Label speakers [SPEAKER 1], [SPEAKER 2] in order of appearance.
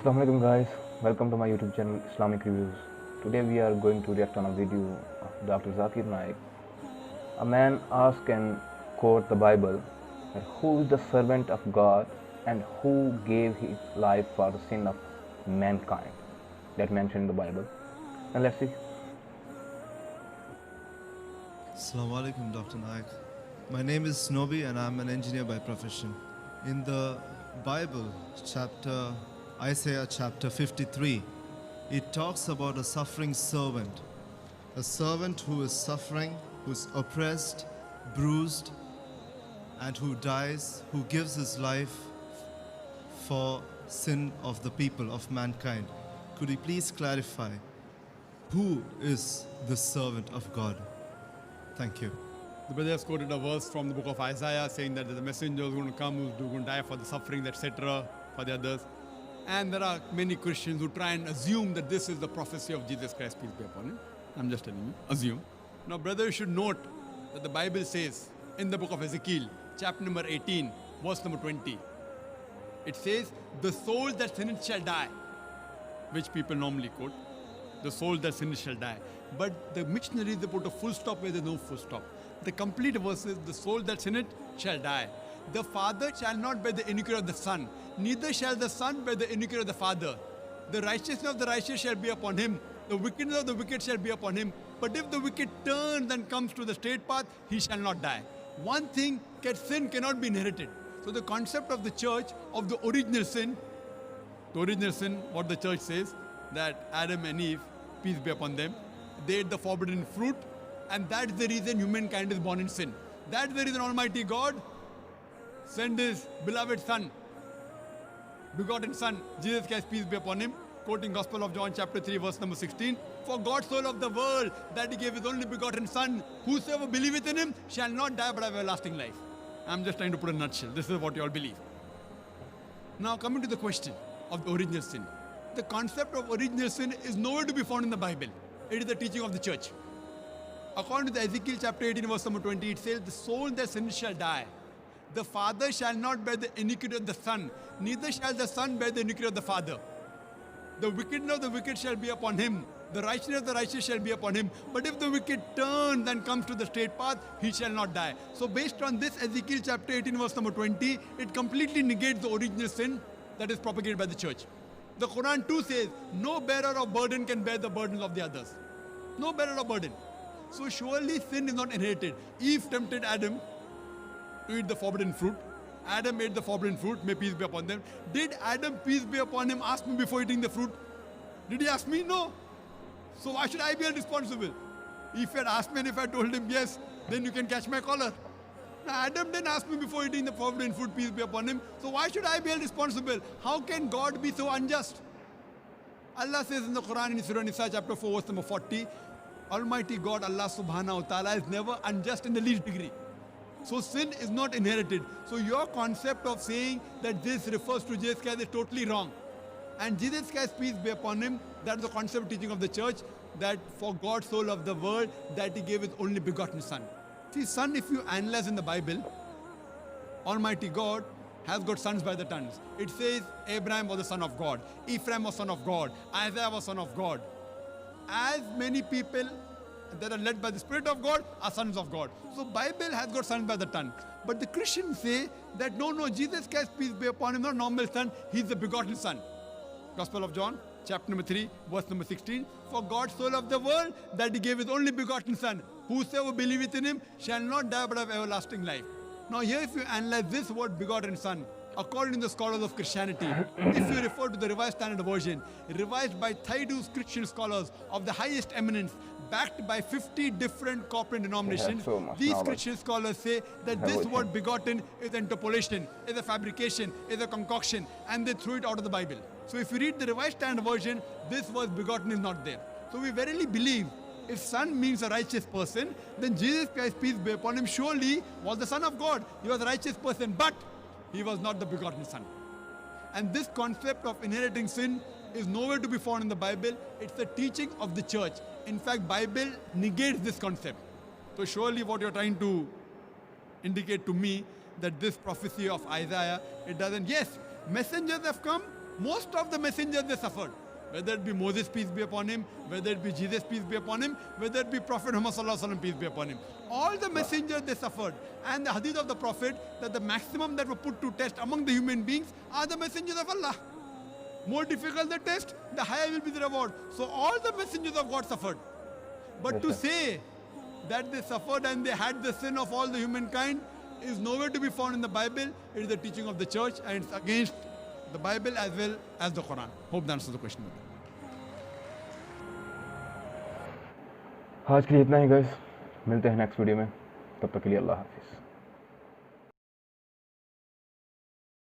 [SPEAKER 1] Assalamualaikum guys, welcome to my YouTube channel Islamic Reviews. Today we are going to react on a video of Dr. Zakir Naik. A man asks and quote the Bible that who is the servant of God and who gave his life for the sin of mankind. That mentioned in the Bible. And let's see.
[SPEAKER 2] Assalamu alaikum, Dr. Naik. My name is Snobi and I'm an engineer by profession. In the Bible, Isaiah chapter 53, it talks about a suffering servant. A servant who is suffering, who's oppressed, bruised, and who dies, who gives his life for sin of the people, of mankind. Could you please clarify who is the servant of God? Thank you.
[SPEAKER 3] The brother has quoted a verse from the book of Isaiah saying that the messenger is going to come who's going to die for the suffering, etc., for the others. And there are many Christians who try and assume that this is the prophecy of Jesus Christ, peace be upon him. I'm just telling you, assume. Now, brother, you should note that the Bible says in the book of Ezekiel, chapter number 18, verse number 20, it says, the soul that sinneth shall die, which people normally quote. The soul that sinneth shall die. But the missionaries, they put a full stop where there's no full stop. The complete verse is, the soul that sinneth shall die. The father shall not bear the iniquity of the son, neither shall the son bear the iniquity of the father. The righteousness of the righteous shall be upon him, the wickedness of the wicked shall be upon him. But if the wicked turns and comes to the straight path, he shall not die. One thing, sin cannot be inherited. So the concept of the church, of the original sin, what the church says, that Adam and Eve, peace be upon them, they ate the forbidden fruit, and that's the reason humankind is born in sin. That's the reason Almighty God sent His beloved Son, begotten Son, Jesus Christ, peace be upon Him, quoting Gospel of John chapter 3, verse number 16. For God so loved the world that He gave His only begotten Son, whosoever believeth in Him shall not die but have everlasting life. I'm just trying to put a nutshell. This is what you all believe. Now coming to the question of the original sin. The concept of original sin is nowhere to be found in the Bible. It is the teaching of the church. According to the Ezekiel chapter 18, verse number 20, it says, the soul that sinneth shall die. The father shall not bear the iniquity of the son, neither shall the son bear the iniquity of the father. The wickedness of the wicked shall be upon him, the righteousness of the righteous shall be upon him. But if the wicked turns and comes to the straight path, he shall not die. So based on this Ezekiel chapter 18, verse number 20, it completely negates the original sin that is propagated by the church. The Quran too says, no bearer of burden can bear the burdens of the others. No bearer of burden. So surely sin is not inherited. Eve tempted Adam to eat the forbidden fruit. Adam ate the forbidden fruit, may peace be upon them. Did Adam, peace be upon him, ask me before eating the fruit? Did he ask me? No. So why should I be held responsible? If he had asked me and if I told him yes, then you can catch my collar. Now Adam didn't ask me before eating the forbidden fruit, peace be upon him. So why should I be held responsible? How can God be so unjust? Allah says in the Quran in Surah Nisa chapter 4 verse number 40, Almighty God, Allah subhanahu wa ta'ala, is never unjust in the least degree. So sin is not inherited. So your concept of saying that this refers to Jesus Christ is totally wrong. And Jesus Christ, peace be upon him, that is the concept teaching of the church, that for God so loved the world that He gave His only begotten Son. See, son, if you analyze in the Bible, Almighty God has got sons by the tons. It says Abraham was the son of God, Ephraim was son of God, Isaiah was son of God. As many people that are led by the Spirit of God are sons of God. So Bible has got sons by the ton. But the Christians say that no, Jesus Christ, peace be upon him, not normal son, he's the begotten son. Gospel of John, chapter number 3, verse number 16. For God so loved the world that He gave His only begotten Son. Whosoever believeth in Him shall not die but have everlasting life. Now here if you analyze this word begotten Son, according to the scholars of Christianity, if you refer to the Revised Standard Version, revised by Thaydu's Christian scholars of the highest eminence, backed by 50 different corporate denominations,
[SPEAKER 1] so much
[SPEAKER 3] these
[SPEAKER 1] knowledge.
[SPEAKER 3] Christian scholars say that this
[SPEAKER 1] Everything.
[SPEAKER 3] word begotten is interpolation, is a fabrication, is a concoction, and they threw it out of the Bible. So if you read the Revised Standard Version, this word begotten is not there. So we verily believe if son means a righteous person, then Jesus Christ, peace be upon him, surely was the Son of God. He was a righteous person, but he was not the begotten Son. And this concept of inheriting sin is nowhere to be found in the Bible. It's the teaching of the church. In fact, Bible negates this concept. So surely what you're trying to indicate to me that this prophecy of Isaiah, it doesn't. Yes, messengers have come, Most of the messengers, they suffered. Whether it be Moses, peace be upon him, whether it be Jesus, peace be upon him, whether it be Prophet Muhammad sallallahu alaihi wasallam, peace be upon him. All the messengers, they suffered. And the hadith of the Prophet, that the maximum that were put to test among the human beings are the messengers of Allah. More difficult the test, the higher will be the reward. So all the messengers of God suffered. But to
[SPEAKER 1] Yes, sir.
[SPEAKER 3] say that they suffered and they had the sin of all the humankind is nowhere to be found in the Bible. It is the teaching of the church and it's against the Bible as well as the Quran. Hope that answers the question.
[SPEAKER 1] आज के लिए इतना ही guys, मिलते हैं next video में, तब तक के लिए अल्लाह हाफिज़।